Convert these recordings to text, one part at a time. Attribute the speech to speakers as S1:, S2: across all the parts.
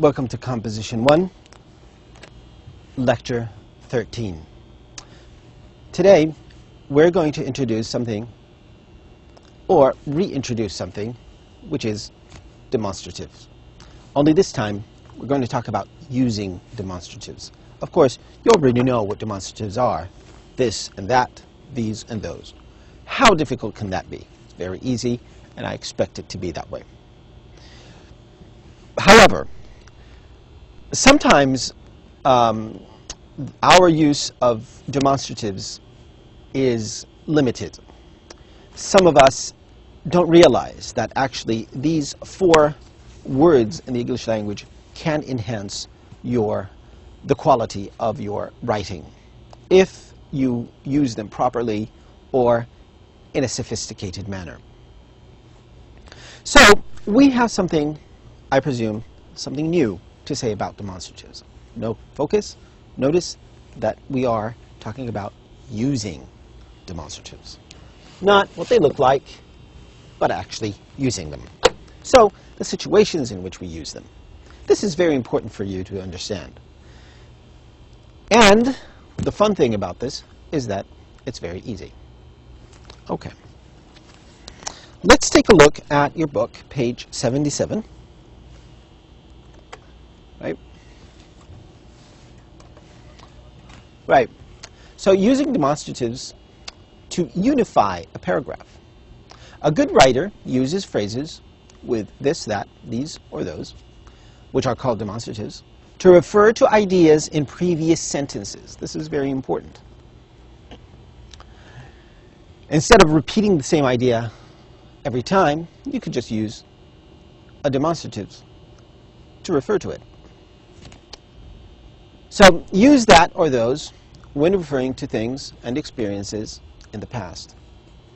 S1: Welcome to Composition 1, Lecture 13. Today, we're going to introduce something, or reintroduce something, which is demonstratives. Only this time, we're going to talk about using demonstratives. Of course, you already know what demonstratives are. This and that, these and those. How difficult can that be? It's very easy, and I expect it to be that way. However, sometimes our use of demonstratives is limited. Some of us don't realize that actually these 4 words in the English language can enhance the quality of your writing if you use them properly or in a sophisticated manner. So we have something, I presume, something new to say about demonstratives. Notice that we are talking about using demonstratives. Not what they look like, but actually using them. So, the situations in which we use them. This is very important for you to understand. And the fun thing about this is that it's very easy. Okay. Let's take a look at your book, page 77. Right. So using demonstratives to unify a paragraph. A good writer uses phrases with this, that, these, or those, which are called demonstratives, to refer to ideas in previous sentences. This is very important. Instead of repeating the same idea every time, you could just use a demonstrative to refer to it. So use that or those when referring to things and experiences in the past.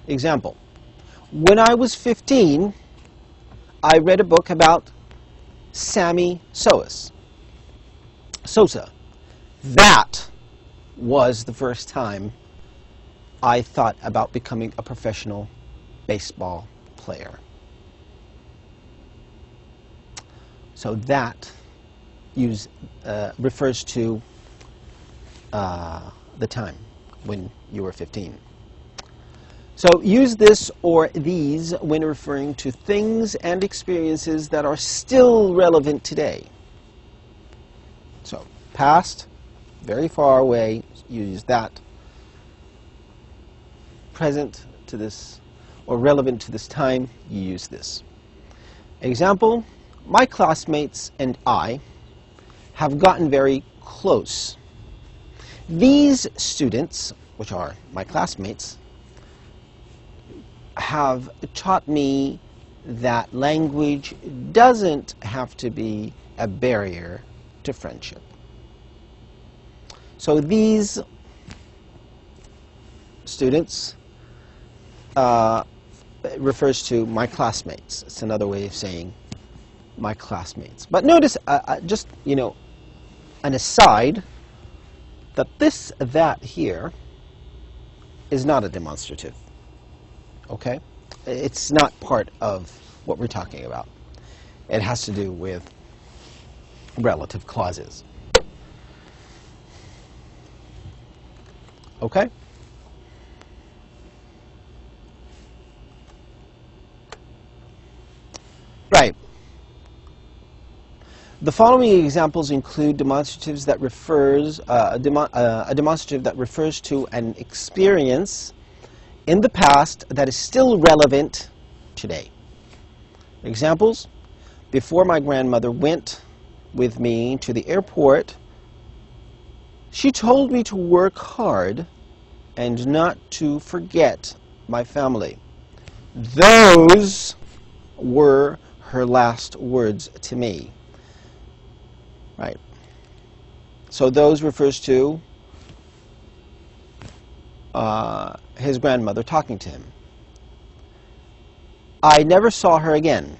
S1: Example, when I was 15, I read a book about Sammy Sosa. That was the first time I thought about becoming a professional baseball player. So that refers to the time when you were 15. So use this or these when referring to things and experiences that are still relevant today. So past, very far away, you use that. Present to this, or relevant to this time, you use this. Example, my classmates and I have gotten very close. These students, which are my classmates, have taught me that language doesn't have to be a barrier to friendship. So these students refers to my classmates. It's another way of saying my classmates. But notice, just, an aside, that this, that here is not a demonstrative. Okay? It's not part of what we're talking about. It has to do with relative clauses. Okay? Right. The following examples include demonstratives that refers a demonstrative that refers to an experience in the past that is still relevant today. Examples: before my grandmother went with me to the airport, she told me to work hard and not to forget my family. Those were her last words to me. Right. So those refers to his grandmother talking to him. I never saw her again.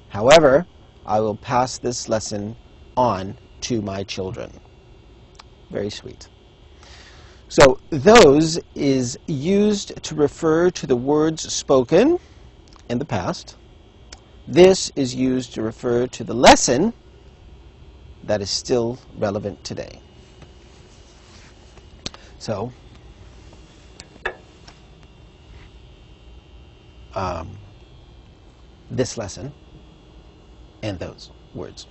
S1: However, I will pass this lesson on to my children. Very sweet. So those is used to refer to the words spoken in the past. This is used to refer to the lesson that is still relevant today. So, this lesson and those words.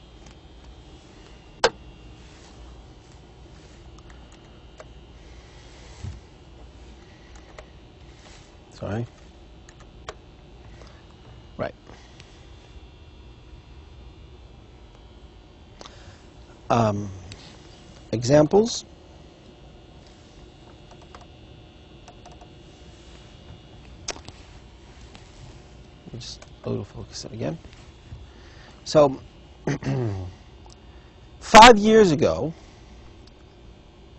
S1: Sorry. Right. Examples. Let me just autofocus it again. So, 5 years ago,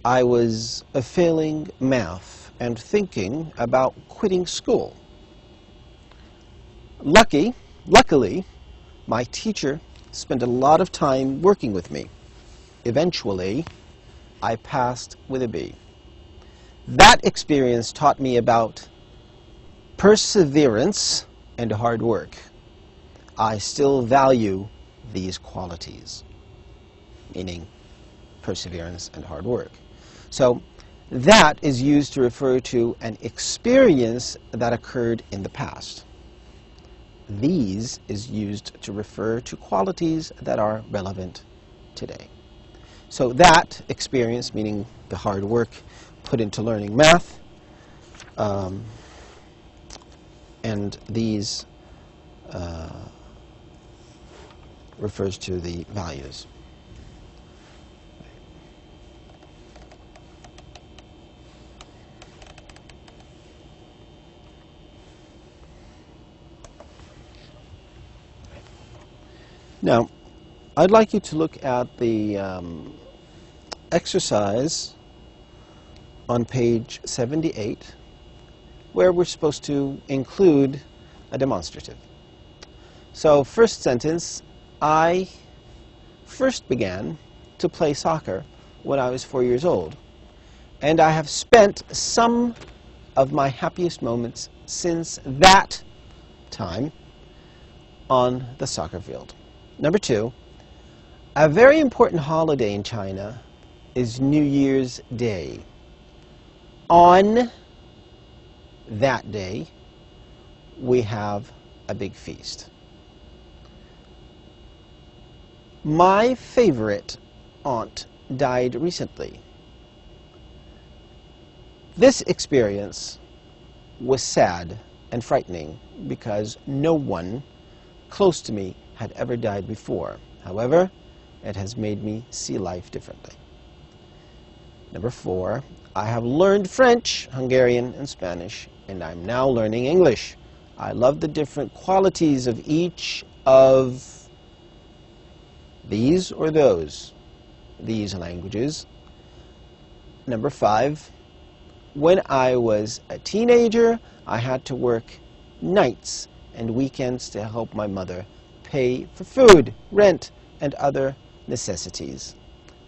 S1: I was failing math and thinking about quitting school. Luckily, my teacher spent a lot of time working with me. Eventually, I passed with a B. That experience taught me about perseverance and hard work. I still value these qualities, meaning perseverance and hard work. So that is used to refer to an experience that occurred in the past. These is used to refer to qualities that are relevant today. So that experience, meaning the hard work put into learning math, and these refers to the values. Now, I'd like you to look at the exercise on page 78, where we're supposed to include a demonstrative. So, first sentence, I first began to play soccer when I was 4 years old, and I have spent some of my happiest moments since that time on the soccer field. Number 2, a very important holiday in China is New Year's Day. On that day, we have a big feast. My favorite aunt died recently. This experience was sad and frightening because no one close to me had ever died before. However, it has made me see life differently. Number 4, I have learned French, Hungarian, and Spanish, and I'm now learning English. I love the different qualities of each of these or those, these languages. Number 5, when I was a teenager, I had to work nights and weekends to help my mother pay for food, rent, and other necessities.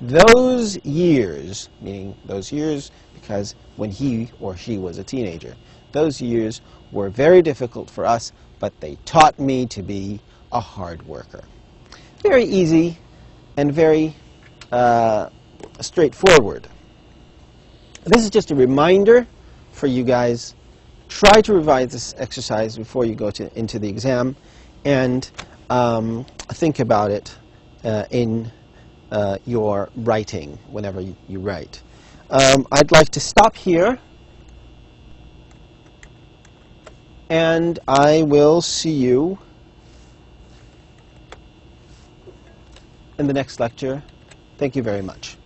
S1: Those years, meaning those years because when he or she was a teenager, those years were very difficult for us, but they taught me to be a hard worker. Very easy and very straightforward. This is just a reminder for you guys. Try to revise this exercise before you go into the exam, and think about it in your writing whenever you write. I'd like to stop here, and I will see you in the next lecture. Thank you very much.